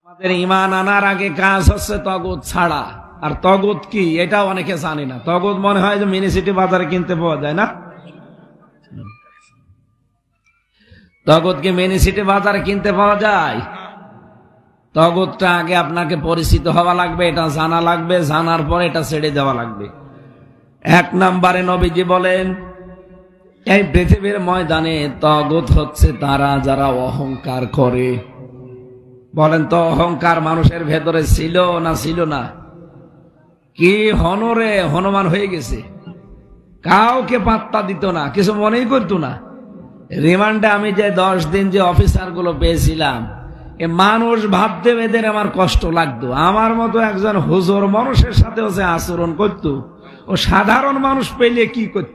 আমাদের ঈমান আনার আগে কাজ হচ্ছে তগুত ছাড়া। আর তগুত কি এটা অনেকে জানে না। তগুত মনে হয় যে মিনি সিটি বাজারে কিনতে পাওয়া যায় না। তগুত কি মিনি সিটি বাজারে কিনতে পাওয়া যায়? তগুতটা আগে আপনাকে পরিচিত হওয়া লাগবে, এটা জানা লাগবে, জানার পর এটা ছেড়ে দেওয়া লাগবে। এক নম্বরে নবীজি বলেন, এই পৃথিবীর ময়দানে তগুত হচ্ছে তারা যারা অহংকার করে। বলেন তো, অহংকার মানুষের ভেতরে ছিল না ছিল না? কি হনরে হনুমান হয়ে গেছে, কাউকে পাত্তা দিত না, কিছু মনেই করতো না। রিমান্ডে আমি যে 10 দিন যে অফিসার গুলো পেয়েছিলাম, এ মানুষ ভাবতে এদের আমার কষ্ট লাগতো। আমার মতো একজন হুজুর মানুষের সাথেও যে আচরণ করতো, ও সাধারণ মানুষ পেলে কি করত?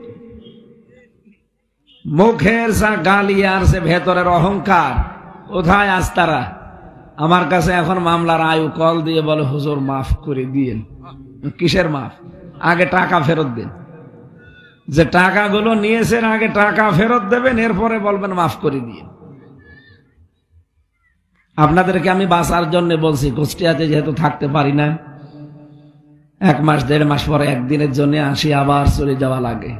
মুখের যা গালি আর সে ভেতরের অহংকার, কোথায় আজ তারা? আমার কাছে এখন মামলার আয়ু কল দিয়ে বলে, হুজুর মাফ করে দিয়েন। কিসের মাফ? আগে টাকা ফেরত দেন। যে টাকাগুলো নিয়েছেন আগে টাকা ফেরত দেবেন, এরপরে বলবেন মাফ করে দিয়ে। আপনাদেরকে আমি বাঁচার জন্য বলছি, কুষ্টিয়াতে যেহেতু থাকতে পারি না, 1 মাস 1.5 মাস পরে একদিনের জন্য আসি, আবার চলে যাওয়া লাগে।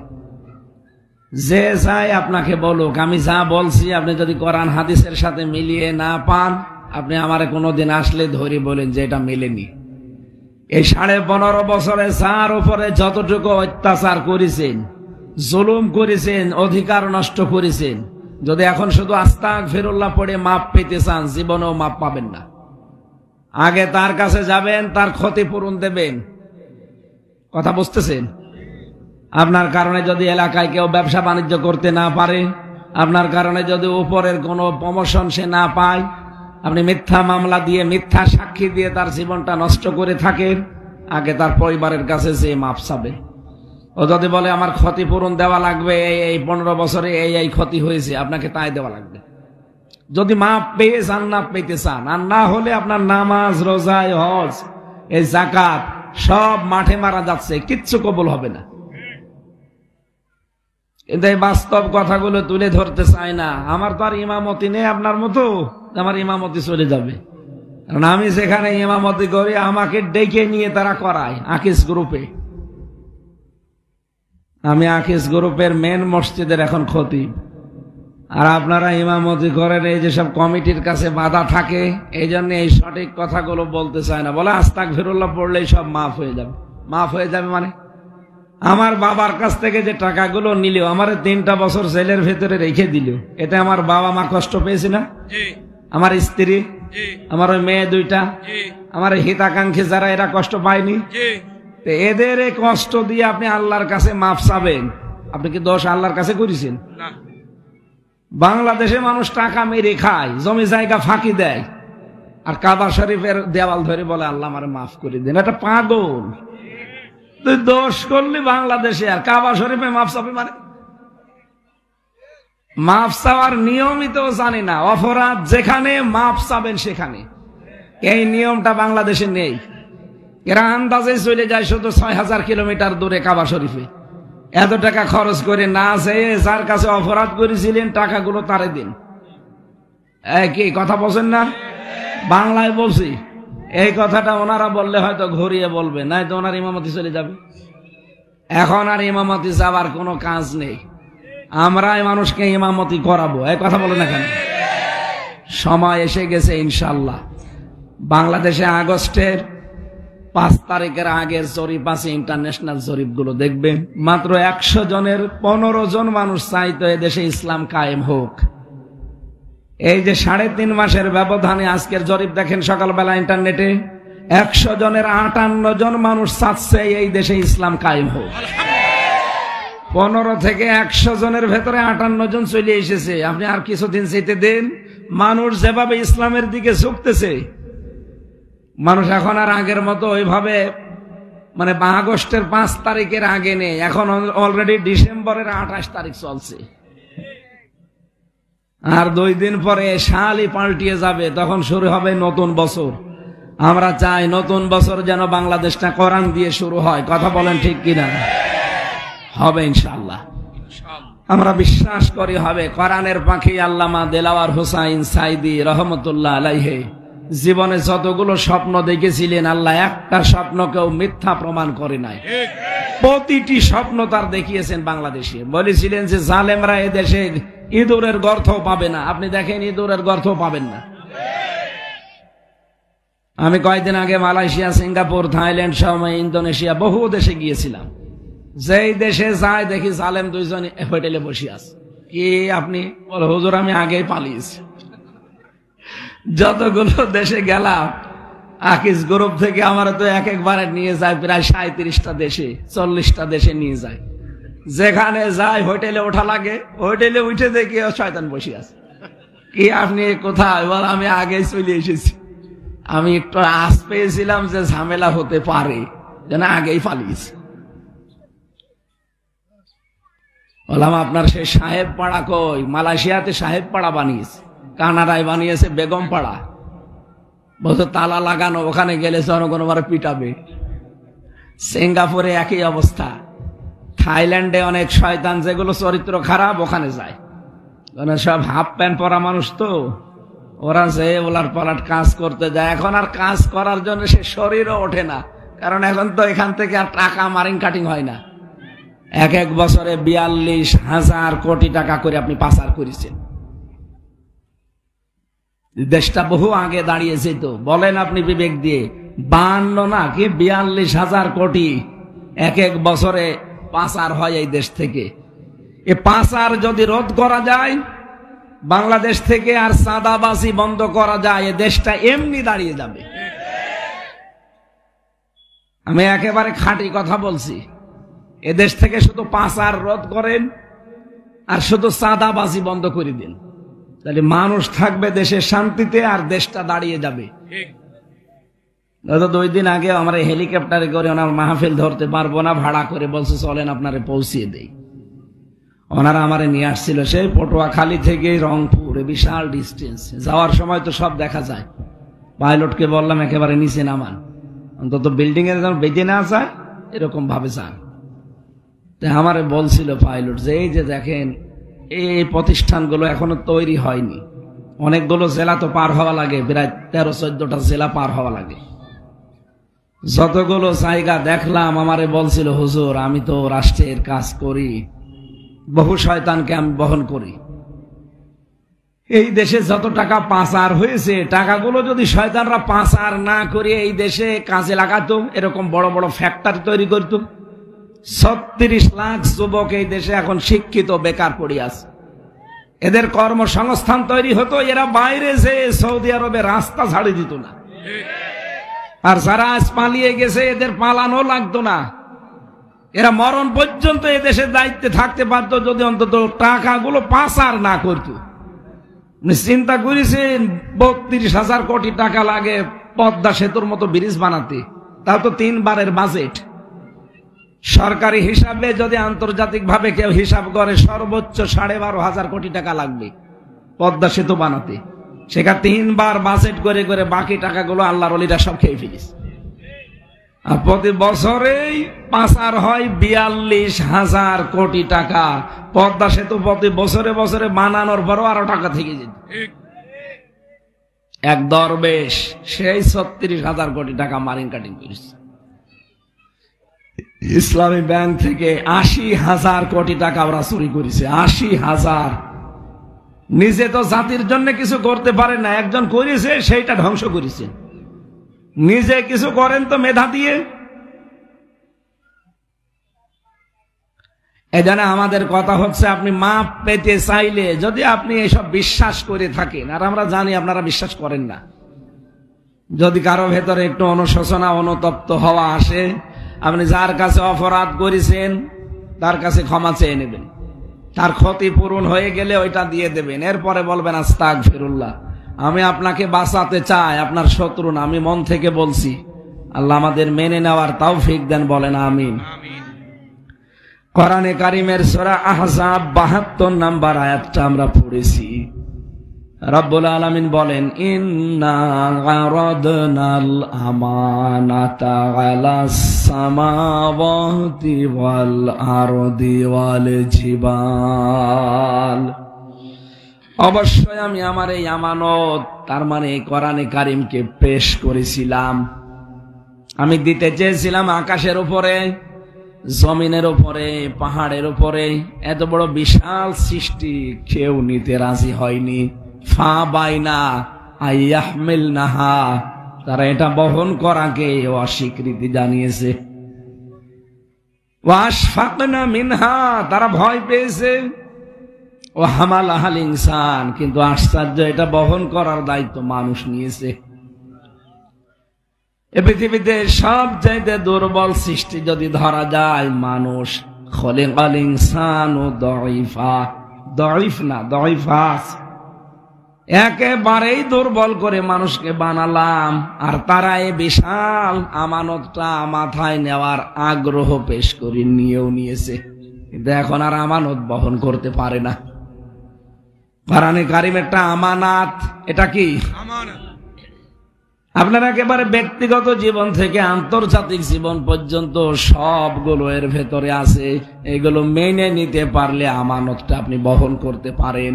যে চাই আপনাকে বলুক, আমি যা বলছি আপনি যদি কোরআন হাদিসের সাথে মিলিয়ে না পান, আপনি আমারে কোনোদিন আসলে ধরে বলেন যে এটা মেলেনি। এই 15.5 বছরে যার উপরে যতটুকু অত্যাচার করেছেন, জুলুম করেছেন, অধিকার নষ্ট করেছেন, যদি এখন শুধু আস্তাগফিরুল্লাহ পড়ে মাপ পেতে চান, জীবনেও মাপ পাবেন না। আগে তার কাছে যাবেন, তার ক্ষতিপূরণ দেবেন। কথা বুঝতেছেন? আপনার কারণে যদি এলাকায় কেউ ব্যবসা বাণিজ্য করতে না পারে, আপনার কারণে যদি উপরের কোনো প্রমোশন সে না পায়, আপনি মিথ্যা মামলা দিয়ে, মিথ্যা সাক্ষী দিয়ে তার জীবনটা নষ্ট করে থাকেন, আগে তার পরিবারের কাছে যে মাপ চাবে। ও যদি বলে আমার ক্ষতিপূরণ দেওয়া লাগবে, এই 15 বছরে এই ক্ষতি হয়েছে, আপনাকে তাই দেওয়া লাগবে। যদি মাপ পেয়ে জান্নাত পেতে চান, আর না হলে আপনার নামাজ, রোজা, হজ, এই যাকাত সব মাঠে মারা যাচ্ছে, কিচ্ছু কবুল হবে না। কিন্তু এই বাস্তব কথাগুলো তুলে ধরতে চায় না। আমার তো আর ইমামতি নেই আপনার মতো, আমার ইমামতি চলে যাবে। কারণ আমি যেখানে ইমামতি করি, আমাকে ডেকে নিয়ে তারা করায় আকিস গ্রুপে। আমি আকিস গ্রুপের মেন মসজিদের এখন খতিব। আর আপনারা ইমামতি করেন এই যেসব কমিটির কাছে বাধা থাকে, এই জন্য এই সঠিক কথাগুলো বলতে চায় না। বলে আস্তাগফিরুল্লাহ পড়লেই সব মাফ হয়ে যাবে। মাফ হয়ে যাবে মানে? আমার বাবার কাছ থেকে যে টাকাগুলো নিল, আমার 3টা বছর জেলের ভেতরে রেখে দিল, এতে আমার বাবা মা কষ্ট পেয়েছে না? আমার স্ত্রী, আমার ওই মেয়ে 2টা, আমার হিতাকাঙ্ক্ষী যারা, এরা কষ্ট পায়নি? এদের কষ্ট দিয়ে আপনি আল্লাহর কাছে মাফ চাবেন? আপনি কি দোষ আল্লাহর কাছে করেছেন? বাংলাদেশে মানুষ টাকা মেরে খায়, জমি জায়গা ফাঁকি দেয়, আর কাবা শরীফের দেওয়াল ধরে বলে আল্লাহ আমারে মাফ করে দেন। এটা পাগল। তুই দোষ করলি বাংলাদেশে, আর কাবা শরীফে মাফ চাবি মানে? মাফ চাওয়ার নিয়মই তো জানি না। অপরাধ যেখানে, মাফ চাবেন সেখানে। এই নিয়মটা বাংলাদেশে নেই। এরা আন্দাজে চলে যায় শুধু 6000 কিলোমিটার দূরে কাবা শরীফে। এত টাকা খরচ করে না যেয়ে যার কাছে অপরাধ করেছিলেন টাকাগুলো তারে দিন। কি কথা বলছেন না? বাংলায় বলছি। এই কথাটা ওনারা বললে হয়তো ঘুরিয়ে বলবে, নাই তো ওনার ইমামতি চলে যাবে। এখন আর ইমামতি যাওয়ার কোনো কাজ নেই। আমরাই মানুষকে ইমামতি করাবো। এই কথা বলে না কেন? সময় এসে গেছে ইনশাল্লাহ। বাংলাদেশে আগস্টের 5 তারিখের আগের জরিপ আছে, ইন্টারন্যাশনাল জরিপগুলো দেখবেন। মাত্র 100 জনের 15 জন মানুষ চাইতো এদেশে ইসলাম কায়েম হোক। এই যে 3.5 মাসের ব্যবধানে আজকের জরিপ দেখেন সকালবেলা ইন্টারনেটে, 100 জনের 58 জন মানুষ চাচ্ছে এই দেশে ইসলাম কায়েম হোক। 15 থেকে 100 জনের ভেতরে 58 জন চলে এসেছে। আপনি আর কিছুদিন যেতে দেন, মানুষ যেভাবে ইসলামের দিকে ঝুঁকতেছে, মানুষ এখন আর আগের মতো ওইভাবে মানে আগস্টের 5 তারিখের আগে নেই। এখন অলরেডি ডিসেম্বরের 28 তারিখ চলছে। আর 2 দিন পরে সালই পাল্টিয়ে যাবে, তখন শুরু হবে নতুন বছর। আমরা চাই নতুন বছর যেন বাংলাদেশটা কোরআন দিয়ে শুরু হয়। কথা বলেন ঠিক কিনা? হবে ইনশাআল্লাহ। আমরা বিশ্বাস করি হবে। কোরআনের পাখি আল্লামা দেলাওয়ার হোসাইন সাইদি রহমতুল্লাহ আলাইহি জীবনে যতগুলো স্বপ্ন দেখেছিলেন আল্লাহ একটা স্বপ্নকেও মিথ্যা প্রমাণ করে নাই। প্রতিটি স্বপ্ন তার দেখিয়েছেন বাংলাদেশে। বলেছিলেন যে জালেমরা এদেশে ইঁদুরের গর্ত পাবে না, আপনি দেখেন ইঁদুরের গর্ত পাবেন না। আমি কয়েকদিন আগে মালয়েশিয়া, সিঙ্গাপুর, থাইল্যান্ড, সময় ইন্দোনেশিয়া বহু দেশে গিয়েছিলাম। যেই দেশে যায় দেখি জালেম দুইজন হোটেলে বসে আছে। কি আপনি? বলে হুজুর আমি আগেই পালিয়েছি। যতগুলো দেশে গেলাম আকিস গ্রুপ থেকে আমার তো এক একবারে নিয়ে যায় প্রায় 37টা দেশে, 40টা দেশে নিয়ে যায়। যেখানে যায় হোটেলে ওঠা লাগে, হোটেলে উঠে দেখি শয়তান বসে আছে। কি আপনি কোথায়? বল আমি আগেই চলে এসেছি, আমি একটু আশ পেয়েছিলাম যে ঝামেলা হতে পারে, যেন আগেই পালিয়েছি। বললাম আপনার সেই সাহেব পাড়া কই? মালয়েশিয়াতে সাহেব পাড়া বানিয়েছে, কানাডায় বানিয়েছে বেগম পাড়া। বলতো তালা লাগানো, ওখানে গেলে জনগণ আবার পিটাবে। সিঙ্গাপুরে একই অবস্থা। থাইল্যান্ডে অনেক শয়তান যেগুলো চরিত্র খারাপ ওখানে যায়, সব হাফ প্যান্ট পরা মানুষ তো, ওরা যে ওলার পালাট কাজ করতে যায়। এখন আর কাজ করার জন্য সে শরীরও ওঠে না, কারণ এখন তো এখান থেকে আর টাকা মারিং কাটিং হয় না। এক এক বছরে 42,000 কোটি টাকা করে আপনি পাচার করেছেন। দেশটা বহু আগে দাঁড়িয়েছে তো, বলেন আপনি বিবেক দিয়ে। 52 না কি 42,000 কোটি এক এক বছরে পাচার হয় এই দেশ থেকে। এ পাচার যদি রোধ করা যায় বাংলাদেশ থেকে, আর চাঁদাবাজি বন্ধ করা যায়, এ দেশটা এমনি দাঁড়িয়ে যাবে। আমি একেবারে খাঁটি কথা বলছি। এদেশ থেকে শুধু পাচার রোধ করেন আর শুধু চাঁদাবাজি বন্ধ করে দিন, তাহলে মানুষ থাকবে দেশের শান্তিতে আর দেশটা দাঁড়িয়ে যাবে। 2 দিন আগে আমরা হেলিকপ্টারে করে ওনার মাহফিল ধরতে পারবো না, ভাড়া করে বলছে চলেন আপনারে পৌঁছিয়ে দেই। ওনারা আমারে নিয়ে আসছিল সেই পটুয়াখালী থেকে রংপুর, বিশাল ডিস্টেন্স। যাওয়ার সময় তো সব দেখা যায়। পাইলটকে বললাম একেবারে নিচে নামান, অন্তত বিল্ডিং এর যেন বেঁধে না যায় এরকম ভাবে যান। আমারে বলছিল পাইলট যে এই যে দেখেন এই প্রতিষ্ঠানগুলো এখনো তৈরি হয়নি, অনেকগুলো জেলা তো পার হওয়া লাগে, প্রায় 13-14টা জেলা পার হওয়া লাগে। যতগুলো জায়গা দেখলাম আমারে বলছিল হুজুর আমি তো রাষ্ট্রের কাজ করি, বহু শয়তানকে আমি বহন করি। এই দেশে যত টাকা পাচার হয়েছে, টাকাগুলো যদি শয়তানরা পাচার না করে এই দেশে কাজে লাগাতো, এরকম বড় বড় ফ্যাক্টরি তৈরি করতো, 36 লাখ যুবক এই দেশে এখন শিক্ষিত বেকার পড়ে আছে, এদের কর্মসংস্থান তৈরি হতো, এরা বাইরে যে সৌদি আরবে রাস্তা ছাড়ি দিত না। আর যারা আজ পালিয়ে গেছে এদের পালানো লাগতো না, এরা মরণ পর্যন্ত এদেশের দায়িত্বে থাকতে পারতো যদি অন্তত টাকাগুলো পাচার না করতো। চিন্তা করেছেন 32,000 কোটি টাকা লাগে পদ্মা সেতুর মতো ব্রিজ বানাতে, তাও তো 3 বারের বাজেট। সরকারি হিসাবে যদি আন্তর্জাতিক ভাবে কেউ হিসাব করে সর্বোচ্চ 12,500 কোটি টাকা লাগবে পদ্মা সেতু বানাতে। সেখানে 3 বার বাজেট করে করে বাকি টাকাগুলো আল্লাহর ওলিরা সব খেয়ে ফেলিস। আর প্রতি বছরেই পাচার হয় 42,000 কোটি টাকা। পদ্মা সেতু প্রতি বছরে বছরে বানানোর পরও আরো টাকা থেকে যেত। এক দরবেশ সেই 36,000 কোটি টাকা মারিং কাটিং করেছে। ইসলামী ব্যাংক থেকে 80,000 কোটি টাকা ওরা চুরি করেছে। 80,000। নিজে তো জাতির জন্য কিছু করতে পারে না, একজন করেছে সেইটা ধ্বংস করেছে। নিজে কিছু করেন তো মেধা দিয়ে। এজন্য আমাদের কথা হচ্ছে আপনি মাপ পেতে চাইলে যদি আপনি এসব বিশ্বাস করে থাকেন, আর আমরা জানি আপনারা বিশ্বাস করেন না, যদি কারো ভেতরে একটু অনুশোচনা অনুতপ্ত হওয়া আসে, আপনি যার কাছে অপরাধ করেছেন তার কাছে ক্ষমা চেয়ে নেবেন, তার ক্ষতি পূরণ হয়ে গেলে ওইটা দিয়ে দেবেন, এরপরে বলবেন আস্তাগফিরুল্লাহ, আমি আপনাকে বাঁচাতে চাই, আপনার শত্রু না, আমি মন থেকে বলছি। আল্লাহ আমাদের মেনে নেওয়ার তৌফিক দেন, বলেন আমিন। কোরআনে কারিমের সূরা আহজাব 72 নম্বর আয়াতটা আমরা পড়েছি। রব্বুল আলামিন বলেন, ইন্না আরাদনাল আমানাতা আলাস সামাওয়াতি ওয়াল আরদি ওয়াল জিবাল অবশ্যই আমি আমার এই আমানত, তার মানে কোরআনে কারিমকে পেশ করেছিলাম। আমি দিতে চেয়েছিলাম আকাশের উপরে, জমিনের উপরে, পাহাড়ের উপরে। এত বড় বিশাল সৃষ্টি কেউ নিতে রাজি হয়নি। ফা বাইনা আইয়াহমিলনাহা, তারা এটা বহন করাকে অস্বীকৃতি জানিয়েছে। ওয়াশফাকনা মিনহা, তারা ভয় পেয়েছে। ও হামালাহাল ইনসান, কিন্তু আশ্চর্য, এটা বহন করার দায়িত্ব মানুষ নিয়েছে। এ পৃথিবীতে সবচাইতে দুর্বল সৃষ্টি যদি ধরা যায় মানুষ। খলিকাল ইনসানু দাঈফা, দাঈফ না দাঈফাস, একেবারেই দুর্বল করে মানুষকে বানালাম। আর তারা এই বিশাল আমানতটা মাথায় নেওয়ার আগ্রহ পেশ করে নিয়েও নিয়েছে, কিন্তু এখন আর আমানত বহন করতে পারে না। কোরআনে কারিম একটা আমানাত। এটা কি আমানত? আপনার একেবারে ব্যক্তিগত জীবন থেকে আন্তর্জাতিক জীবন পর্যন্ত সবগুলো এর ভেতরে আছে। এগুলো মেনে নিতে পারলে আমানতটা আপনি বহন করতে পারেন।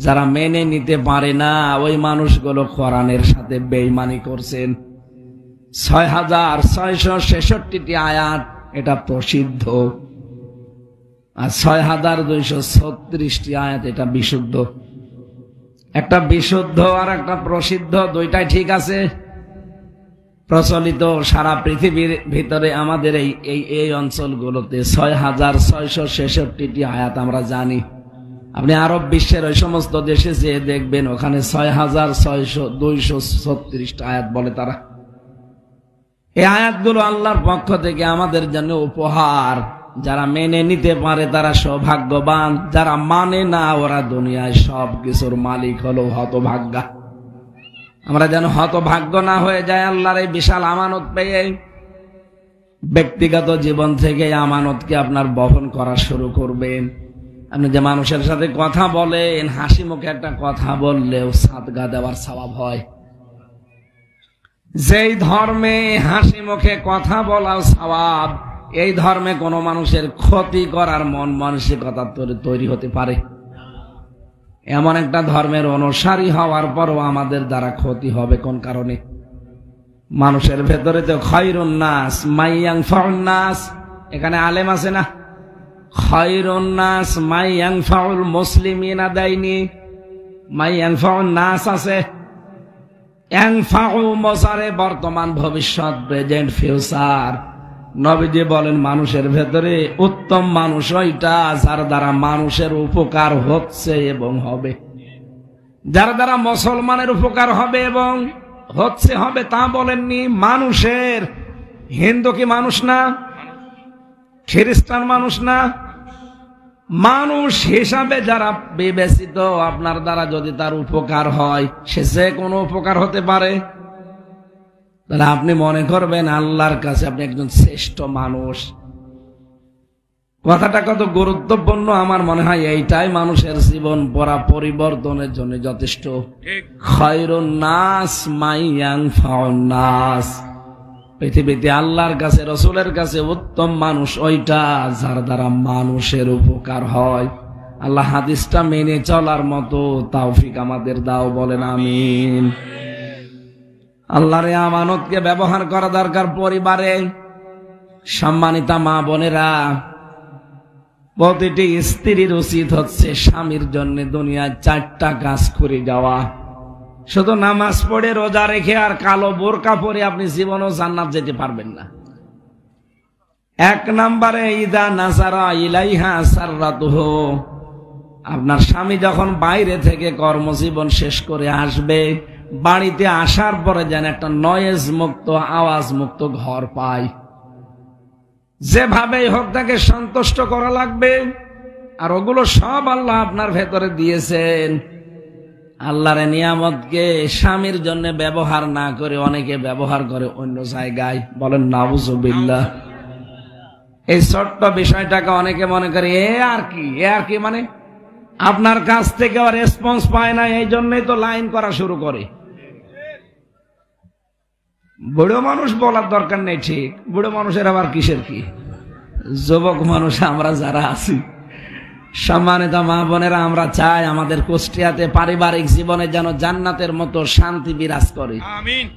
যারা মেনে নিতে পারে না, ওই মানুষগুলো কোরআনের সাথে বেঈমানি করছেন। ৬৬৬৬টি আয়াত, এটা প্রসিদ্ধ। আর ৬২৩৬টি আয়াত, এটা বিশুদ্ধ। একটা বিশুদ্ধ আর একটা প্রসিদ্ধ, দুইটাই ঠিক আছে। প্রচলিত সারা পৃথিবীর ভিতরে আমাদের এই অঞ্চলগুলোতে ৬৬৬৬টি আয়াত আমরা জানি। আপনি আরব বিশ্বের ওই সমস্ত দেশে যেয়ে দেখবেন, ওখানে ৬৬২৩৬টা আয়াত বলে তারা। এই আয়াতগুলো আল্লাহর পক্ষ থেকে আমাদের জন্য উপহার। যারা মেনে নিতে পারে তারা সৌভাগ্যবান, যারা মানে না ওরা দুনিয়ায় সব কিছুর মালিক হলো হতভাগ্যা। আমরা যেন হতভাগ্য না হয়ে যায় আল্লাহর এই বিশাল আমানত পেয়ে। ব্যক্তিগত জীবন থেকে আমানতকে আপনার বহন করা শুরু করবেন। আপনি যে মানুষের সাথে কথা বলেন, হাসি মুখে একটা কথা বললেও সাদগা দেওয়ার সওয়াব হয়। যেই ধর্মে হাসি মুখে কথা বলাও সওয়াব, এই ধর্মে কোন মানুষের ক্ষতি করার মন মানসিকতা তৈরি হতে পারে। এমন একটা ধর্মের অনুসারী হওয়ার পরও আমাদের দ্বারা ক্ষতি হবে কোন কারণে? মানুষের ভেতরে তো খায়রুন নাস মাইয়ানফাউন নাস, এখানে আলেম আছে না? খায়রুন নাস মাইয়ানফাউল মুসলিমিনা দেয়নি, মাইয়ানফাউন নাস আছে। ইয়ানফাউ মসারে বর্তমান, ভবিষ্যৎ, প্রেজেন্ট, ফিউচার। নবীজি বলেন মানুষের ভেতরে উত্তম মানুষ ওইটা যার দ্বারা মানুষের উপকার হচ্ছে এবং হবে। যার দ্বারা মুসলমানের উপকার হবে এবং হবে তা বলেননি। মানুষের, হিন্দু কি মানুষ না? খ্রিস্টান মানুষ না? মানুষ হিসাবে যারা বিবেচিত, আপনার দ্বারা যদি তার উপকার হয়, সে যে কোনো উপকার হতে পারে। তাহলে আপনি মনে করবেন আল্লাহর কাছে আপনি একজন শ্রেষ্ঠ মানুষ। কথাটা কত গুরুত্বপূর্ণ আমার মনে হয় এইটাই মানুষের জীবন পড়া পরিবর্তনের জন্য যথেষ্ট। খায়রুন নাস মাইয়ানফাউন নাস, পৃথিবীতে আল্লাহর কাছে, রাসূলের কাছে উত্তম মানুষ ওইটা যার দ্বারা মানুষের উপকার হয়। আল্লাহ হাদিসটা মেনে চলার মতো তৌফিক আমাদের দাও, বলেন আমিন। আল্লাহর এই আমানতকে ব্যবহার করা দরকার পরিবারে। সম্মানিতা মা বোনেরা, প্রতিটি স্ত্রীর উচিত হচ্ছে স্বামীর জন্য দুনিয়ায় 4টা কাজ করে যাওয়া। শুধু নামাজ পড়ে, রোজা রেখে আর কালো বোরকা পরে আপনি জীবনও জান্নাত যেতে পারবেন না। 1 নম্বরে ইদা নাসারা ইলাইহা সাররাতুহু, আপনার স্বামী যখন বাইরে থেকে কর্মজীবন শেষ করে আসবে, বাড়িতে আসার পরে যেন একটা নয়েজ মুক্ত, আওয়াজ মুক্ত ঘর পায়। যেভাবেই হোক তাকে সন্তুষ্ট করা লাগবে। আর ওগুলো সব আল্লাহ আপনার ভেতরে দিয়েছেন। আল্লাহর নিয়ামতকে স্বামীর জন্য ব্যবহার না করে অনেকে ব্যবহার করে অন্য জায়গায়, বলেন নাউজুবিল্লাহ। এই ছোট্ট বিষয়টাকে অনেকে মনে করে এ আর কি মানে আপনার কাছ থেকে রেসপন্স পায় না, এই জন্যই তো লাইন করা শুরু করে। বুড়ো মানুষ বলার দরকার নেই, ঠিক। বুড়ো মানুষের আবার কিসের কি? যুবক মানুষ আমরা যারা আছি সম্মানিত মা বোনেরা, আমরা চাই আমাদের কুষ্টিয়াতে পারিবারিক জীবনে যেন জান্নাতের মতো শান্তি বিরাজ করে। আমিন।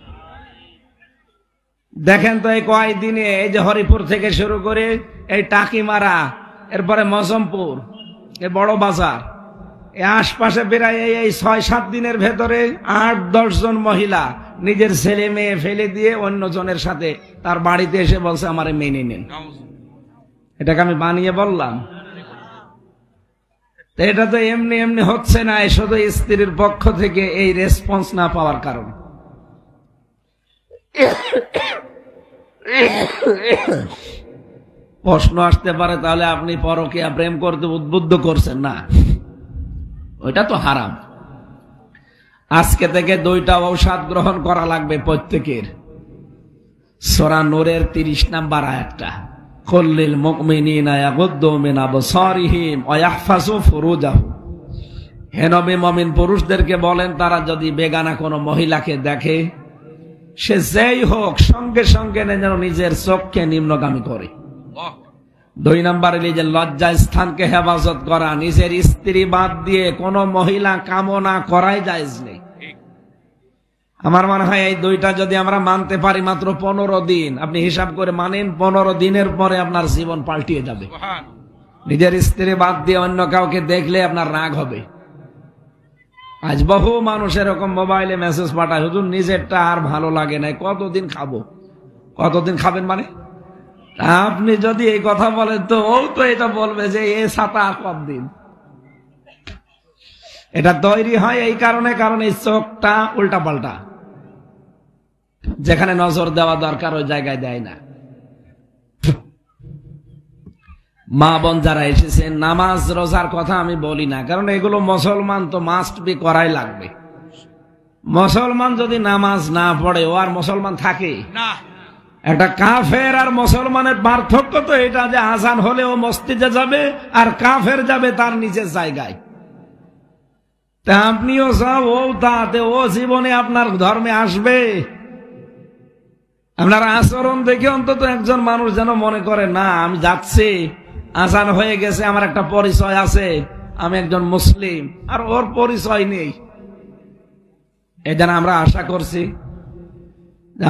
দেখেন তো এই কয়েকদিনে এই যে হরিপুর থেকে শুরু করে এই টাকিমারা, এরপরে মজমপুর, এই বড় বাজার, এই আশপাশে প্রায় এই ৬-৭ দিনের ভেতরে ৮-১০ জন মহিলা নিজের ছেলে মেয়ে ফেলে দিয়ে অন্য জনের সাথে তার বাড়িতে এসে বলছে আমারে মেনে নেন। এটাকে আমি বানিয়ে বললাম? এটা তো এমনি এমনি হচ্ছে না, শুধু স্ত্রীর পক্ষ থেকে এই রেসপন্স না পাওয়ার কারণে। প্রশ্ন আসতে পারে, তাহলে আপনি পরকীয়া প্রেম করতে উদ্বুদ্ধ করছেন না? ওইটা তো হারাম। আজকে থেকে 2টা ঔষধ গ্রহণ করা লাগবে প্রত্যেকের। সূরা নূরের 30 নম্বর আয়াতটা, কুল্লিল মুমিনিনা ইয়াগুদ্দু মিন আবসারিহিম ওয়া ইয়াহফাযু ফুরুজাহুম। হে নবী, মুমিন পুরুষদেরকে বলেন তারা যদি বেগানা কোনো মহিলাকে দেখে, সে যেই হোক, সঙ্গে সঙ্গে যেন নিজের চোখকে নিম্নগামী করে। 2 নম্বরে নিজের লজ্জা স্থানকে হেফাজত করা, নিজের স্ত্রী বাদ দিয়ে কোন মহিলা কামনা করাই জায়েজ নেই। আমার মনে হয় এই 2টা যদি আমরা মানতে পারি মাত্র 15 দিন, আপনি হিসাব করে মানেন, 15 দিনের পরে আপনার জীবন পাল্টিয়ে যাবে। নিজের স্ত্রী বাদ দিয়ে অন্য কাউকে দেখলে আপনার রাগ হবে। আজ বহু মানুষ এরকম মোবাইলে মেসেজ পাঠায়, হুজুর নিজেরটা আর ভালো লাগে না, কতদিন খাবো? কতদিন খাবেন মানে? আপনি যদি এই কথা বলেন তো ও তো এটা বলবে যে এ ছাতা আর কতদিন। এটা তৈরি হয় এই কারণে, কারণ এই চোখটা উল্টা পাল্টা, যেখানে নজর দেওয়া দরকার ওই জায়গায় দেয় না। মা বোন যারা এসেছেন, নামাজ রোজার কথা আমি বলি না, কারণ এগুলো মুসলমান তো মাস্ট বি করাই লাগবে। মুসলমান যদি নামাজ না পড়ে ও আর মুসলমান থাকে না। একটা কাফের আর মুসলমানের পার্থক্য তো এটা যে আজান হলে ও মসজিদে যাবে আর কাফের যাবে তার নিজের জায়গায়। তা আপনিও যাও, ও তাতে ও জীবনে আপনার ধর্মে আসবে। আপনার আচরণ দেখে অন্তত একজন মানুষ যেন মনে করে, না আমি যাচ্ছি, আজান হয়ে গেছে, আমার একটা পরিচয় আছে, আমি একজন মুসলিম, আর ওর পরিচয় নেই। এই জন্য আমরা আশা করছি,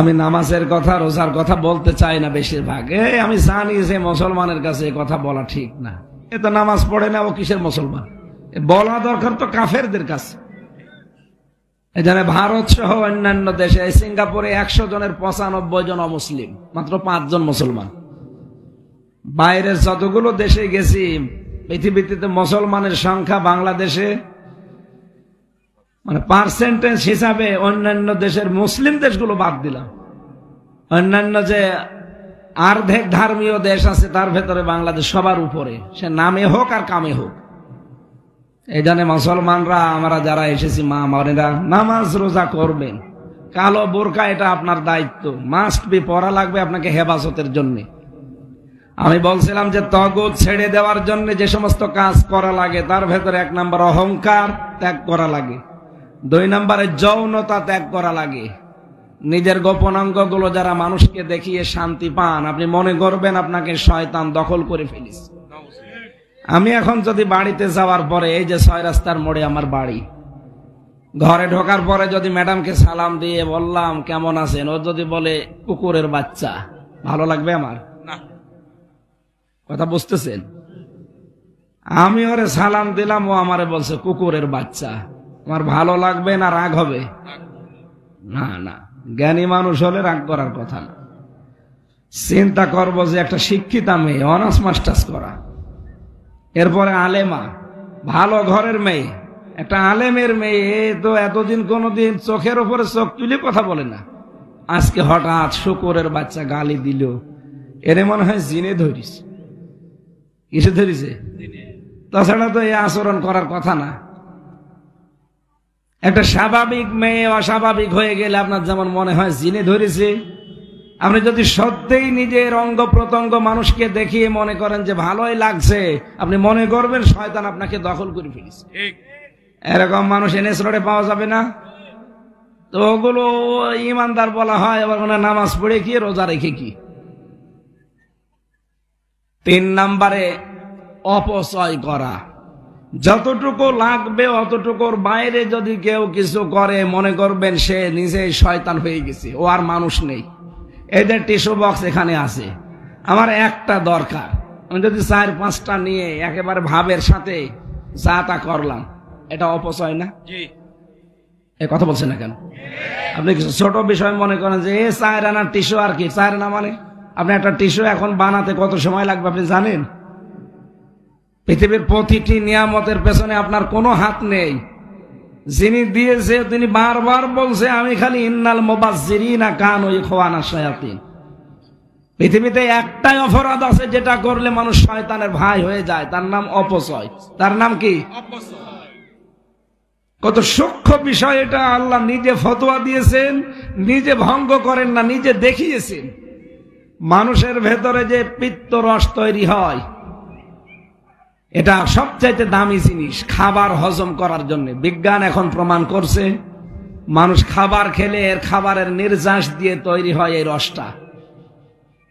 আমি নামাজের কথা রোজার কথা বলতে চাই না বেশিরভাগ। আমি জানি যে মুসলমানের কাছে এই কথা বলা ঠিক না, এ তো নামাজ পড়ে না, ও কিসের মুসলমান? বলা দরকার তো কাফেরদের কাছে। এই জন্য ভারত সহ অন্যান্য দেশে, সিঙ্গাপুরে 100 জনের 95 জন অমুসলিম, মাত্র 5 জন মুসলমান। বাইরের যতগুলো দেশে গেছি পৃথিবীতে মুসলমানের সংখ্যা বাংলাদেশে মানে পার্সেন্টেজ হিসাবে অন্যান্য দেশের মুসলিম দেশগুলো বাদ দিলাম, অন্যান্য যে অর্ধেক ধর্মীয় দেশ আছে তার ভেতরে বাংলাদেশ সবার উপরে, সে নামে হোক আর কামে হোক। এই জন্য মুসলমানরা, আমরা যারা এসেছি, মা বোনেরা, নামাজ রোজা করবেন। কালো বোরকা এটা আপনার দায়িত্ব, মাস্ট বি, পড়া লাগবে আপনাকে হেফাজতের জন্য। আমি বলছিলাম যে তগুত ছেড়ে দেওয়ার জন্য যে সমস্ত কাজ করা লাগে তার ভেতরে 1 নম্বর অহংকার ত্যাগ করা লাগে, 2 নম্বরে যৌনতা ত্যাগ করা লাগে। নিজের গোপন অঙ্গগুলো যারা মানুষকে দেখিয়ে শান্তি পান, আপনি মনে করবেন আপনাকে শয়তান দখল করে ফেলিস। আমি এখন যদি বাড়িতে যাওয়ার পরে, এই যে 6 রাস্তার মোড়ে আমার বাড়ি, ঘরে ঢোকার পরে যদি ম্যাডামকে সালাম দিয়ে বললাম কেমন আছেন, ও যদি বলে কুকুরের বাচ্চা, ভালো লাগবে আমার? কথা বুঝতেছেন? আমি ওরে সালাম দিলাম, ও আমারে বলছে কুকুরের বাচ্চা, আমার ভালো লাগবে না রাগ হবে? না না, জ্ঞানী মানুষ হলে রাগ করার কথা না। চিন্তা করবো যে একটা শিক্ষিতা মেয়ে, অনার্স মাস্টার্স করা, এরপরে আলেমা, ভালো ঘরের মেয়ে, একটা আলেমের মেয়ে, তো এতদিন কোনোদিন চোখের উপরে চোখ তুলে কথা বলে না, আজকে হঠাৎ শুকুরের বাচ্চা গালি দিল, এরে মনে হয় জিনে ধরিস। কিসে ধরিছে? তাছাড়া তো এই আচরণ করার কথা না। একটা স্বাভাবিক মেয়ে অস্বাভাবিক হয়ে গেলে আপনার যেমন মনে হয় জিনে ধরেছে, আপনি যদি সত্যিই নিজের অঙ্গ প্রত্যঙ্গ মানুষকে দেখিয়ে মনে করেন যে ভালোই লাগছে, আপনি মনে করবেন শয়তান আপনাকে দখল করে ফেলেছে। এরকম মানুষ এনএস রোডে পাওয়া যাবে না তো? ওগুলো ইমানদার বলা হয়, আবার নামাজ পড়ে কি রোজা রেখে কি। 3 নম্বরে অপচয় করা, যতটুকু লাগবে অতটুকুর বাইরে যদি কেউ কিছু করে মনে করবেন সে নিজেই শয়তান হয়ে গেছে, ও আর মানুষ নেই। এদের টিস্যু বক্স এখানে আছে, আমার একটা দরকার, আমি যদি 4-5টা নিয়ে একেবারে ভাবের সাথে যা তা করলাম, এটা অপচয় না? এ কথা বলছেন না কেন? আপনি কিছু ছোট বিষয় মনে করেন যে 4 আনার টিস্যু আর কি, 4 আনা মানে আপনি একটা টিস্যু এখন বানাতে কত সময় লাগবে আপনি জানেন? পৃথিবীর প্রতিটি নিয়ামতের পেছনে আপনার কোনো হাত নেই। যিনি দিয়েছে তিনি বারবার বলছে আমি খালি ইন্নাল মুবাজ্জিরিনা কানু ইখওয়ানা শায়াতিন। পৃথিবীতে একটাই অপরাধ আছে যেটা করলে মানুষ শয়তানের ভাই হয়ে যায়, তার নাম অপচয়। তার নাম কি? কত সূক্ষ্ম বিষয় এটা, আল্লাহ নিজে ফতোয়া দিয়েছেন, নিজে ভঙ্গ করেন না, নিজে দেখিয়েছেন। মানুষের ভেতরে যে পিত্তরস তৈরি হয়, এটা সবচাইতে দামি জিনিস খাবার হজম করার জন্য। বিজ্ঞান এখন প্রমাণ করছে মানুষ খাবার খেলে এর খাবারের নির্যাস দিয়ে তৈরি হয় এই রসটা।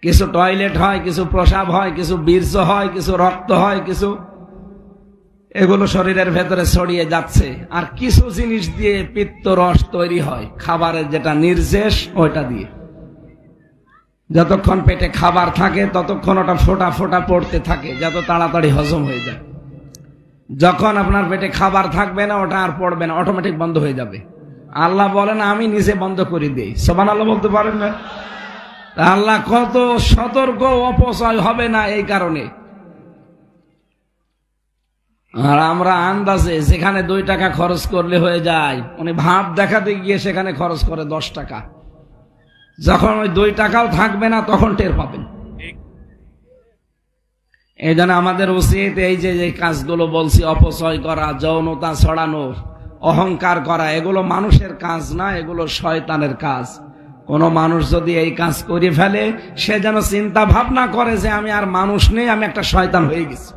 কিছু টয়লেট হয়, কিছু প্রসাব হয়, কিছু বীর্য হয়, কিছু রক্ত হয়, কিছু এগুলো শরীরের ভেতরে ছড়িয়ে যাচ্ছে। আর কিছু জিনিস দিয়ে পিত্তরস তৈরি হয় খাবারের যেটা নির্যাস, ওইটা দিয়ে। যতক্ষণ পেটে খাবার থাকে ততক্ষণ ওটা ফোঁটা ফোঁটা পড়তে থাকে, যত তাড়াতাড়ি হজম হয়ে যায়। যখন আপনার পেটে খাবার থাকবে না, ওটা আর পড়বে না, অটোমেটিক বন্ধ হয়ে যাবে। আল্লাহ বলেন আমি নিজে বন্ধ করে দেই। সুবহানাল্লাহ বলতে পারেন না? আল্লাহ কত সতর্ক, অপচয় হবে না এই কারণে। আর আমরা আন্দাজে যেখানে 2 টাকা খরচ করলে হয়ে যায়, উনি ভাব দেখাতে গিয়ে সেখানে খরচ করে 10 টাকা। যখন ওই 2 টাকাও থাকবে না তখন টের পাবেন। এই জন্য আমাদের উচিত এই যে কাজগুলো বলছি, অপচয় করা, যৌনতা ছড়ানো, অহংকার করা, এগুলো মানুষের কাজ না, এগুলো শয়তানের কাজ। কোন মানুষ যদি এই কাজ করে ফেলে, সে যেন চিন্তা ভাবনা করে যে আমি আর মানুষ নেই, আমি একটা শয়তান হয়ে গেছি।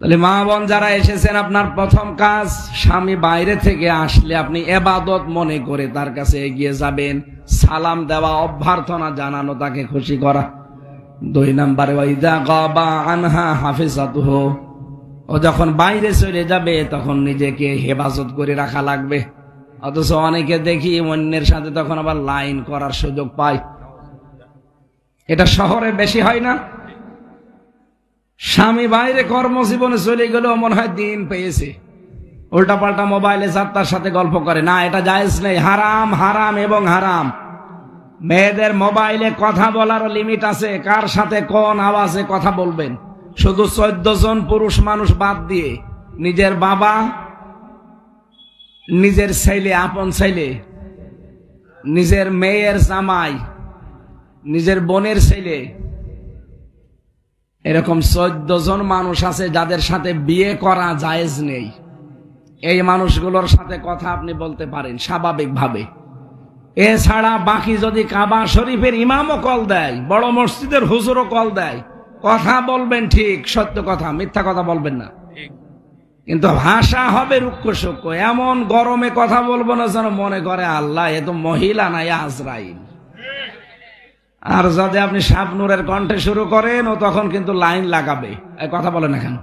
তাহলে মা বোন যারা এসেছেন, আপনার প্রথম কাজ, স্বামী বাইরে থেকে আসলে আপনি ইবাদত মনে করে তার কাছে এগিয়ে যাবেন, সালাম দেওয়া, অভ্যর্থনা জানানো, তাকে খুশি করা। 2 নম্বরে ওয়াইদা গাবা আনহা হাফিজাতুহু, ও যখন বাইরে চলে যাবে তখন নিজেকে হেফাজত করে রাখা লাগবে। অথচ অনেকে দেখি অন্যের সাথে তখন আবার লাইন করার সুযোগ পায়। এটা শহরে বেশি হয় না? স্বামী বাইরে কর্মজীবনে চলে গেলেও মনে হয় দিন পেয়েছে, উল্টা পাল্টা মোবাইলে যাত্রার সাথে গল্প করে। না, এটা জায়েজ নেই, হারাম, হারাম এবং হারাম। মেয়েদের মোবাইলে কথা বলার লিমিট আছে, কার সাথে কোন আওয়াজে কথা বলবেন। শুধু 14 জন পুরুষ মানুষ বাদ দিয়ে নিজের বাবা, নিজের ছেলে, আপন ছেলে, নিজের মেয়ের জামাই, নিজের বোনের ছেলে, এরকম 14 জন মানুষ আছে যাদের সাথে বিয়ে করা জায়েজ নেই। এই মানুষগুলোর সাথে কথা আপনি বলতে পারেন স্বাভাবিকভাবে। এছাড়া বাকি যদি কাবা শরীফের ইমামও কল দেয়, বড় মসজিদের হুজুরও কল দেয়, কথা বলবেন ঠিক, সত্য কথা, মিথ্যা কথা বলবেন না। কিন্তু ভাষা হবে রুক্ষ সূক্ষ্ম, এমন গরমে কথা বলবো না যেন মনে করে আল্লাহ এ তো মহিলা না, আজরাইল। আর যদি আপনি শাবনূরের কণ্ঠে শুরু করেন, ও তখন কিন্তু লাইন লাগাবে। এই কথা বলেন এখন,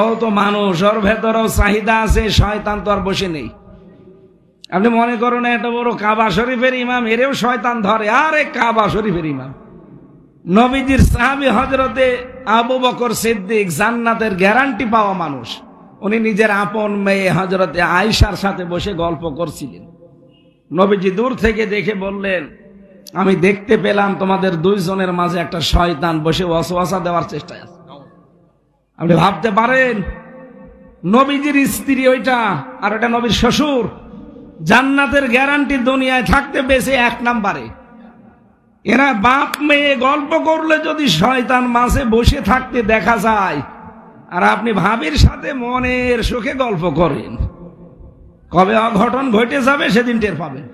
ও তো মানুষ, ওর ভেতরেও চাহিদা আছে, শয়তান তো আর বসে নেই। আপনি মনে করুন এত বড় কাবা শরীফের ইমাম, এরেও শয়তান ধরে। আরে কাবা শরীফের ইমাম, নবীজির সাহাবী হযরতে আবু বকর সিদ্দিক, জান্নাতের গ্যারান্টি পাওয়া মানুষ, উনি নিজের আপন মেয়ে হযরতে আয়েশার সাথে বসে গল্প করছিলেন। নবীজি দূর থেকে দেখে বললেন, আমি দেখতে পেলাম তোমাদের 2 জনের মাঝে একটা শয়তান বসে ওয়াসওয়াসা দেওয়ার চেষ্টায় আছে। আপনি ভাবতে পারেন, নবীজির স্ত্রী ওইটা, আর ওটা নবীর শ্বশুর, জান্নাতের গ্যারান্টি দুনিয়ায় থাকতে বেশি 1 নম্বরে। এরা বাপ মেয়ে গল্প করলে যদি শয়তান মাঝে বসে থাকতে দেখা যায়, আর আপনি ভাবির সাথে মনের সুখে গল্প করেন, কবে অঘটন ঘটে যাবে সেদিন টের পাবেন।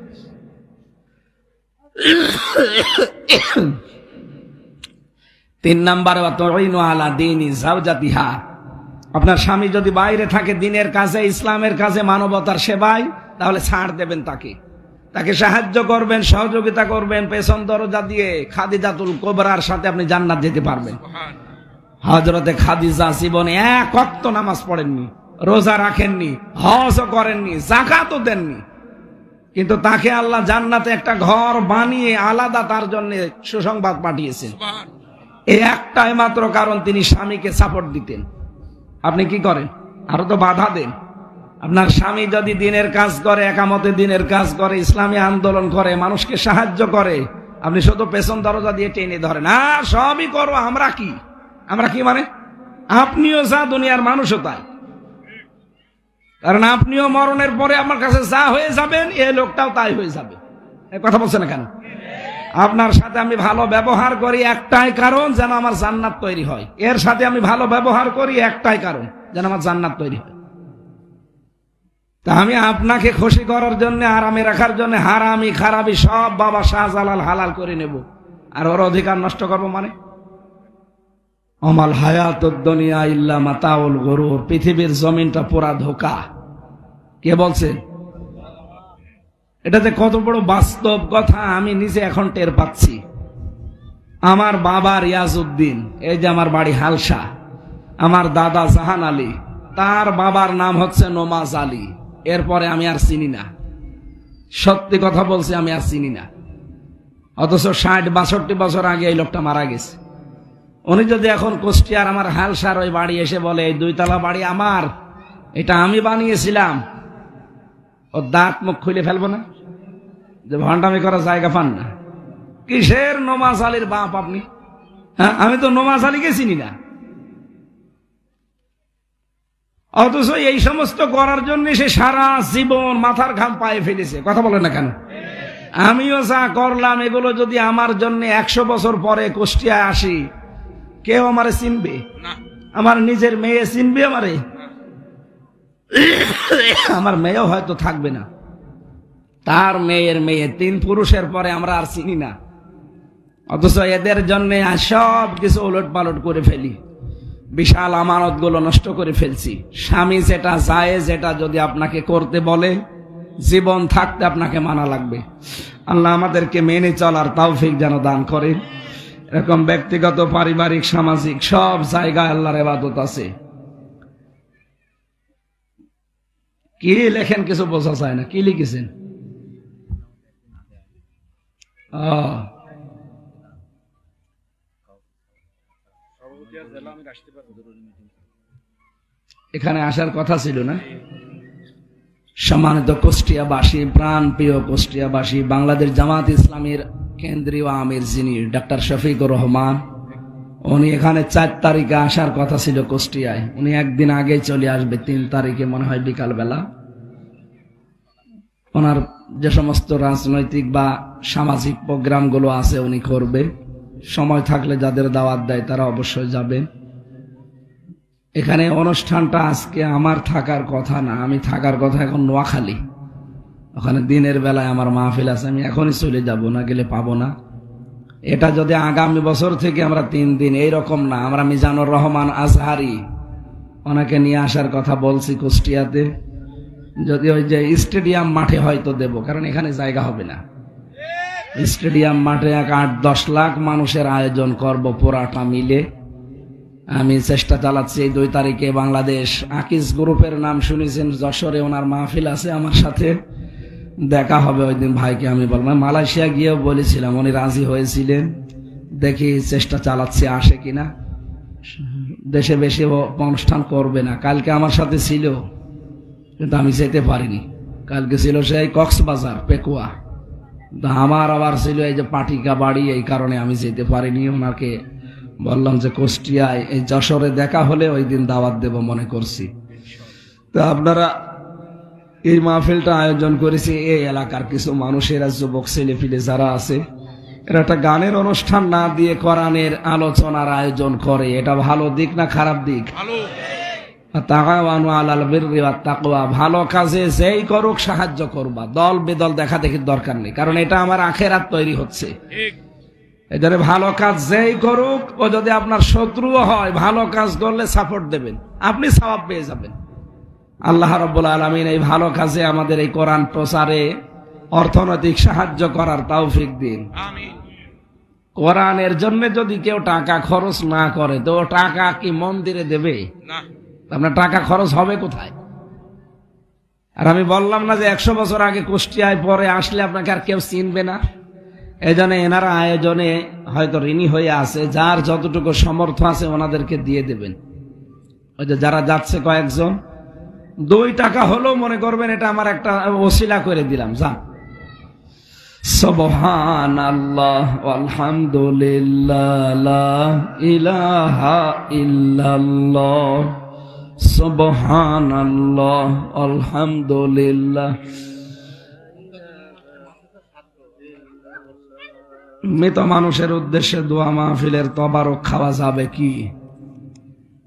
3 নম্বরে ওয়াতুইনু আলা দীনি যাওজাতিহা, আপনার স্বামী যদি বাইরে থাকে দিনের কাজে, ইসলামের কাজে, মানবতার সেবায়, তাহলে ছাড় দেবেন তাকে, তাকে সাহায্য করবেন, সহযোগিতা করবেন। পেছন দরজা দিয়ে খাদিজাতুল কুবরার সাথে আপনি জান্নাত যেতে পারবেন। হযরতে খাদিজা জীবনে এক ওয়াক্ত নামাজ পড়েননি, রোজা রাখেননি, হজও করেননি, যাকাতও দেননি, কিন্তু তাকে আল্লাহ জান্নাতে একটা ঘর বানিয়ে আলাদা তার জন্য সুসংবাদ পাঠিয়েছেন। এই একটাই মাত্র কারণ, তিনি স্বামীকে সাপোর্ট দিতেন। আপনি কি করেন? আরো তো বাধা দেন। আপনার স্বামী যদি দিনের কাজ করে, একামতে দিনের কাজ করে, ইসলামী আন্দোলন করে, মানুষকে সাহায্য করে, আপনি শুধু পেছন দরজা দিয়ে টেনে ধরেন, সবই করো, আমরা কি মানে? আপনিও যা, দুনিয়ার মানুষও তাই। কারণ আপনিও মরণের পরে আমার কাছে যা হয়ে যাবেন, এই লোকটাও তাই হয়ে যাবে। এই কথা বলছে না কেন? আপনার সাথে আমি ভালো ব্যবহার করি একটাই কারণ, যেন আমার জান্নাত তৈরি হয়। এর সাথে আমি ভালো ব্যবহার করি একটাই কারণ, যেন আমার জান্নাত তৈরি হয়। তা আমি আপনাকে খুশি করার জন্য, আরামে রাখার জন্য হারামি খারাপি সব বাবা শাহজালাল হালাল করে নেব, আর ওর অধিকার নষ্ট করবো মানে? আমাল হায়াতুদ দুনিয়া ইল্লা মাতাউল গুরুর। পৃথিবীর জমিনটা পুরা ধোঁকা। কে বলছে? এটা যে কত বড় বাস্তব কথা আমি নিজে এখন টের পাচ্ছি। আমার বাবা রিয়াজউদ্দিন, এই যে আমার বাড়ি হালসা, আমার দাদা জাহান আলী, তার বাবার নাম হচ্ছে নমাজ আলী। এরপরে আমি আর চিনি না, সত্যি কথা বলছি, আমি আর চিনি না। অথচ 60-62 বছর আগে এই লোকটা মারা গেছে। উনি যদি এখন কুষ্টিয়ার আমার হালসার ওই বাড়ি এসে বলে, এই 2 তলা বাড়ি আমার, এটা আমি বানিয়েছিলাম, ও দাঁত মুখ খুলে ফেলবো না? যে ভণ্ডামি করার জায়গা পান না। কিসের নমাজ আলীর বাপ আপনি? হ্যাঁ, আমি তো নমাজ আলীকে চিনি না। অথচ এই সমস্ত করার জন্য সে সারা জীবন মাথার ঘাম পায়ে ফেলেছে। কথা বলে না কেন? আমিও যা করলাম, এগুলো যদি আমার জন্য 100 বছর পরে কুষ্টিয়ায় আসি, কেউ আমারে চিনবে? আমার নিজের মেয়ে চিনবে আমারে? আমার মেয়েও হয়তো থাকবে না, তার মেয়ের মেয়ে, 3 পুরুষের পরে আমরা আর চিনি না। অথচ এদের জন্য সব কিছু উলট পালট করে ফেলি, বিশাল আমানত গুলো নষ্ট করে ফেলছি। স্বামী যেটা জায়েজ, যেটা যদি আপনাকে করতে বলে, জীবন থাকতে আপনাকে মানা লাগবে। আল্লাহ আমাদেরকে মেনে চলার তৌফিক যেন দান করেন। এরকম ব্যক্তিগত, পারিবারিক, সামাজিক সব জায়গায় আল্লাহর ইবাদত আছে। কি লেখেন কিছু বোঝা যায় না, কি লিখেছেন? এখানে আসার কথা ছিল না? সম্মানিত কুষ্টিয়াবাসী, প্রাণ প্রিয় কুষ্টিয়াবাসী, বাংলাদেশ জামাত ইসলামীর কেন্দ্রীয় আমির যিনি ডক্টর শফিকুর রহমান, উনি এখানে 4 তারিখে আসার কথা ছিল কুষ্টিয়ায়। উনি একদিন আগে চলে আসবে, 3 তারিখে মনে হয় বিকাল বেলা। ওনার যে সমস্ত রাজনৈতিক বা সামাজিক প্রোগ্রামগুলো আছে উনি করবে। সময় থাকলে যাদের দাওয়াত দেয় তারা অবশ্যই যাবেন। এখানে অনুষ্ঠানটা আজকে আমার থাকার কথা না, আমি থাকার কথা এখন নোয়াখালী। ওখানে দিনের বেলায় আমার মাহফিল আছে, আমি এখনই চলে যাব, না গেলে পাবো না। এটা যদি আগামী বছর থেকে আমরা 3 দিন এইরকম না, আমরা মিজানুর রহমান আজহারি ওনাকে নিয়ে আসার কথা বলছি কুষ্টিয়াতে। যদি ওই যে স্টেডিয়াম মাঠে হয়তো দেব, কারণ এখানে জায়গা হবে না। স্টেডিয়াম মাঠে 8-10 লাখ মানুষের আয়োজন করব পুরাটা মিলে। আমি চেষ্টা চালাচ্ছি এই 2 তারিখে বাংলাদেশ আকিজ গ্রুপের নাম শুনেছেন, যশোরে ওনার মাহফিল আছে, আমার সাথে দেখা হবে ওই দিন। ভাইকে আমি বললাম, মালয়েশিয়া গিয়েও বলেছিলাম, উনি রাজি হয়েছিলেন। দেখি চেষ্টা চালাচ্ছি আসে কিনা। দেশে বেশি অনুষ্ঠান করবে না। কালকে আমার সাথে ছিল, কিন্তু আমি যেতে পারিনি। কালকে ছিল সেই কক্সবাজার পেকুয়া, আমার আবার ছিল এই যে পাটিকা বাড়ি, এই কারণে আমি যেতে পারিনি। ওনাকে বললাম যে কুষ্টিয়ায় এই যশোরে দেখা হলে ওই দিন দাওয়াত দেব মনে করছি। তো আপনারা এই মাহফিলটা আয়োজন করেছি এই এলাকার কিছু মানুষেরা, যুবক ছেলেপিলে যারা আছে, এরা একটা গানের অনুষ্ঠান না দিয়ে কোরআনের আলোচনার আয়োজন করে। এটা ভালো দিক না খারাপ দিক? তাআওয়ানু আলাল বিররি ওয়াত তাকওয়া, ভালো কাজে যেই করুক সাহায্য করবা, দল বেদল দেখা দেখির দরকার নেই, কারণ এটা আমার আখেরাত তৈরি হচ্ছে। এদের ভালো কাজ যেই করুক, ও যদি আপনার শত্রুও হয়, ভালো কাজ করলে সাপোর্ট দেবেন, আপনি সওয়াব পেয়ে যাবেন। আল্লাহ রাব্বুল আলামিন এই ভালো কাজে আমাদের এই কোরআন প্রচারে অর্থনৈতিক সাহায্য করার তৌফিক দিন। আমিন। কোরআনের জন্য যদি কেউ টাকা খরচ না করে তো টাকা কি মন্দিরে দেবে না? আপনার টাকা খরচ হবে কোথায়? আর আমি বললাম না যে 100 বছর আগে কুষ্টিয়ায় পরে আসলে আপনাকে আর কেউ চিনবে না। এই জন্য এনারা আয়োজনে হয়তো ঋণী হয়ে আছে, যার যতটুকু সমর্থ আছে ওনাদেরকে দিয়ে দেবেন। ওই যে যারা যাচ্ছে কয়েকজন, 2 টাকা হলেও মনে করবেন এটা আমার একটা ওসিলা করে দিলাম। যান। সুবহানাল্লাহ আলহামদুলিল্লাহ লা ইলাহা ইল্লাল্লাহ সুবহানাল্লাহ আলহামদুলিল্লাহ। মৃত মানুষের উদ্দেশ্যে দোয়া মাহফিলের তবারক খাওয়া যাবে কি?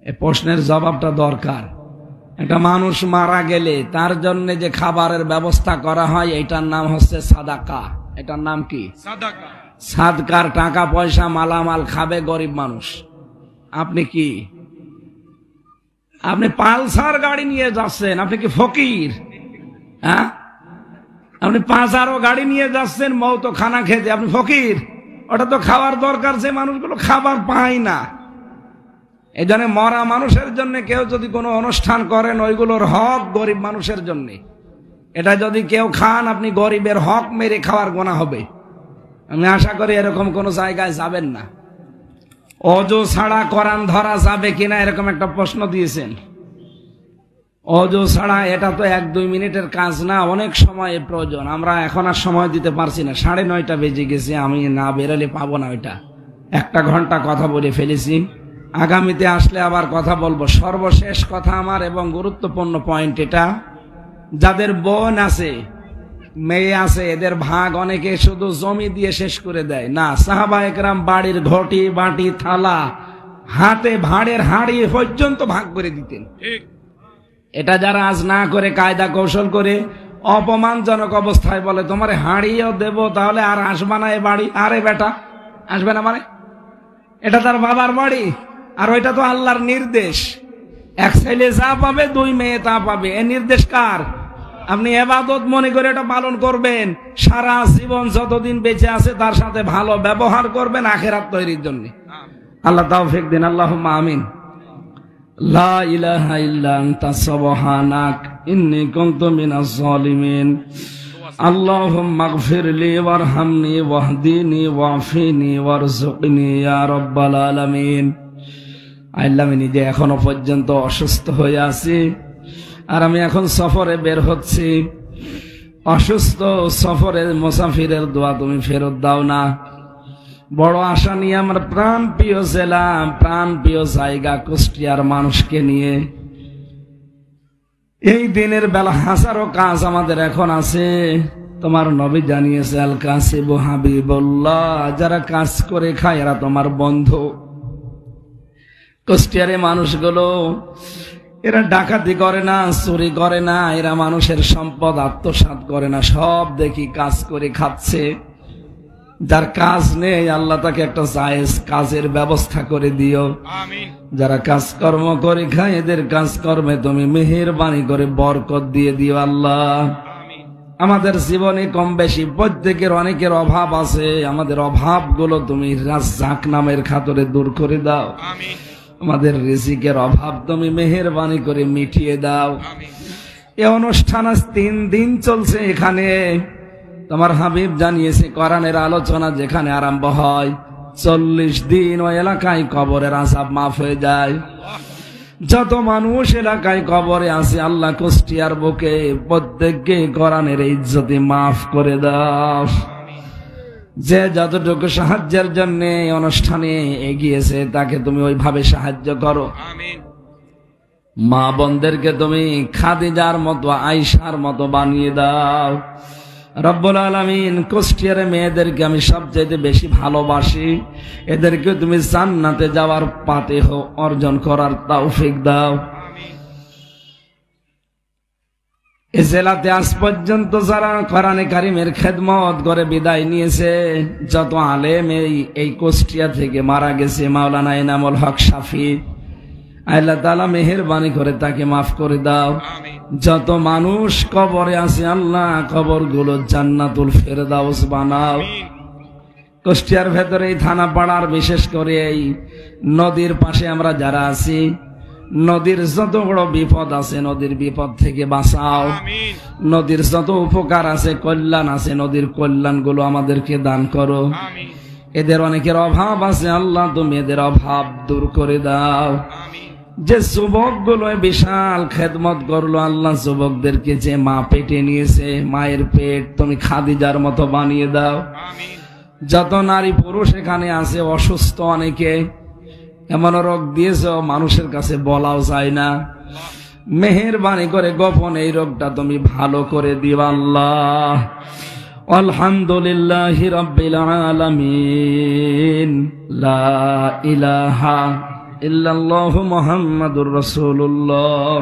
এই প্রশ্নের জবাবটা দরকার। একটা মানুষ মারা গেলে তার জন্য যে খাবারের ব্যবস্থা করা হয় এটার নাম হচ্ছে সাদাকা। এটার নাম কি? সাদাকা। সাদকার টাকা পয়সা মালামাল খাবে গরিব মানুষ। আপনি কি? আপনি পালসার গাড়ি নিয়ে যাচ্ছেন, আপনি কি ফকির? হ্যাঁ, আপনি 5 গাড়ি নিয়ে যাচ্ছেন মৌত খানা খেতে, আপনি ফকির? ওটা তো খাওয়ার দরকার, যে মানুষগুলো খাবার পায় না। এই জন্য মরা মানুষের জন্য কেউ যদি কোনো অনুষ্ঠান করেন ওইগুলোর হক গরিব মানুষের জন্য। এটা যদি কেউ খান আপনি গরিবের হক মেরে খাওয়ার গোনা হবে। আমি আশা করি এরকম কোন জায়গায় যাবেন না। অজু ছাড়া কোরআন ধরা যাবে কিনা এরকম একটা প্রশ্ন দিয়েছেন। অজু ছাড়া এটা তো 1-2 মিনিটের কাজ না, অনেক সময়ের প্রয়োজন। আমরা এখন আর সময় দিতে পারছি না, 9:30 বেজে গেছে। আমি না বেরোলে পাবো না। ওইটা 1 ঘন্টা কথা বলে ফেলেছি। আগামীতে আসলে আবার কথা বলবো। সর্বশেষ কথা আমার এবং গুরুত্বপূর্ণ পয়েন্ট এটা, যাদের বোন আছে মেয়ে আছে এদের ভাগ অনেকে শুধু জমি দিয়ে শেষ করে দেয় না। সাহাবায়ে কেরাম বাড়ির ঘটি বাটি থালা হাতে ভাড়ের হাড়ি পর্যন্ত ভাগ করে দিতেন। এটা যারা আজ না করে কায়দা কৌশল করে অপমানজনক অবস্থায় বলে তোমার হাড়িও দেব তাহলে আর আসবা না এ বাড়ি, আরে বেটা আসবে না মানে? এটা তার বাবার বাড়ি, আর ওইটা তো আল্লাহর নির্দেশ। এক ছেলে যা পাবে 2 মেয়ে তা পাবে। এ নির্দেশ কার? আপনি ইবাদত মনে করে এটা পালন করবেন। সারা জীবন যতদিন বেঁচে আছে তার সাথে ভালো ব্যবহার করবেন আখিরাত তৈরির জন্য। আল্লাহ তাওফিক দিন, আল্লাহুম্মা আমিন। লা ইলাহা ইল্লা আনতা সুবহানাক ইন্নী কুনতু মিনাজ জালিমিন। আল্লাহুম্মা ইগফিরলি ওয়ারহামনি ওয়াহদিনি ওয়াফিনি ওয়ারযুকনি ইয়া রাব্বাল আলামিন। আল্লাহ, আমি নিজে এখনো পর্যন্ত অসুস্থ হয়ে আছি, আর আমি এখন সফরে বের হচ্ছি। অসুস্থ সফরের মুসাফিরের দোয়া তুমি ফেরত দাও না। বড় আশা নিয়ে আমার প্রাণ প্রিয় জেলা, প্রাণ প্রিয় জায়গা কুষ্টিয়ার মানুষকে নিয়ে এই দিনের বেলা হাজারো কাজ আমাদের এখন আছে। তোমার নবী জানিয়েছে আল কাসিবু হাবিবুল্লাহ, যারা কাজ করে খায় এরা তোমার বন্ধু। কুষ্টিয়ারে মানুষগুলো এরা ডাকাতি করে না, চুরি করে না, এরা মানুষের সম্পদ আত্মসাৎ করে না, সব দেখি কাজ করে খাচ্ছে। যার কাজ নেই আল্লাহ তাকে একটা জায়েজ কাজের ব্যবস্থা করে দিও। আমিন। যারা কাজকর্ম করে খায় এদের কাজকর্মে তুমি মেহেরবানি করে বরকত দিয়ে দিও আল্লাহ। আমিন। আমাদের জীবনে কম বেশি প্রত্যেকের অনেকের অভাব আছে, আমাদের অভাবগুলো তুমি রাজ্জাক নামের খাতরে দূর করে দাও। আমিন। আমাদের রিজিকের অভাব তুমি মেহেরবানি করে মিটিয়ে দাও। এই অনুষ্ঠান আজ 3 দিন চলছে। এখানে তোমার হাবিব জানিয়েছে কোরআনের আলোচনা যেখানে আরম্ভ হয় 40 দিন ওই এলাকায় কবরের আযাব মাফ হয়ে যায়। যত মানুষ এলাকায় কবরে আছে আল্লাহ কুষ্টিয়ার বুকে প্রত্যেককে কোরআনের ইজ্জতে মাফ করে দাও। যে যতটুকু সাহায্যের জন্য অনুষ্ঠানে এগিয়েছে তাকে তুমি ওইভাবে সাহায্য করো। আমিন। মা বোনদেরকে তুমি খাদিজার মতো আয়েশার মতো বানিয়ে দাও রব্বুল আলামিন। কুষ্টিয়ার মেয়েদেরকে আমি সবচেয়ে বেশি ভালোবাসি, এদেরকে তুমি জান্নাতে যাওয়ার পাতেহ অর্জন করার তৌফিক দাও। এই জেলাতে আজ পর্যন্ত যারা কোরআনে কারিমের খেদমত করে বিদায় নিয়েছে, যত আলেম এই কুষ্টিয়া থেকে মারা গেছে, মাওলানা এনামুল হক শাফি, আল্লাহ তাআলা মেহেরবানি করে তাকে মাফ করে দাও। যত মানুষ কবরে আছে আল্লাহ কবরগুলো জান্নাতুল ফেরদাউস বানাও। কুষ্টিয়ার ভেতরে এই থানা পাড়ার বিশেষ করে এই নদীর পাশে আমরা যারা আছি, নদীর যত বড় বিপদ আছে নদীর বিপদ থেকে বাঁচাও। নদীর যত উপকার আছে, কল্যাণ আছে, নদীর কল্যাণগুলো আমাদেরকে দান করো। এদের অনেকের অভাব আছে, আল্লাহ তুমি এদের অভাব দূর করে দাও। যে যুবকগুলো বিশাল খেদমত করলো, আল্লাহ যুবকদেরকে যে মা পেটে নিয়েছে, মায়ের পেট তুমি খাদিজার মতো বানিয়ে দাও। যত নারী পুরুষ এখানে আছে অসুস্থ, অনেকে এমন রোগ দিয়েছ মানুষের কাছে বলাও যায় না, মেহেরবানি করে গোপন এই রোগটা তুমি ভালো করে দিবা আল্লাহ। আলহামদুলিল্লাহি রাব্বিল আলামিন, লা ইলাহা ইল্লাল্লাহু মুহাম্মাদুর রাসূলুল্লাহ।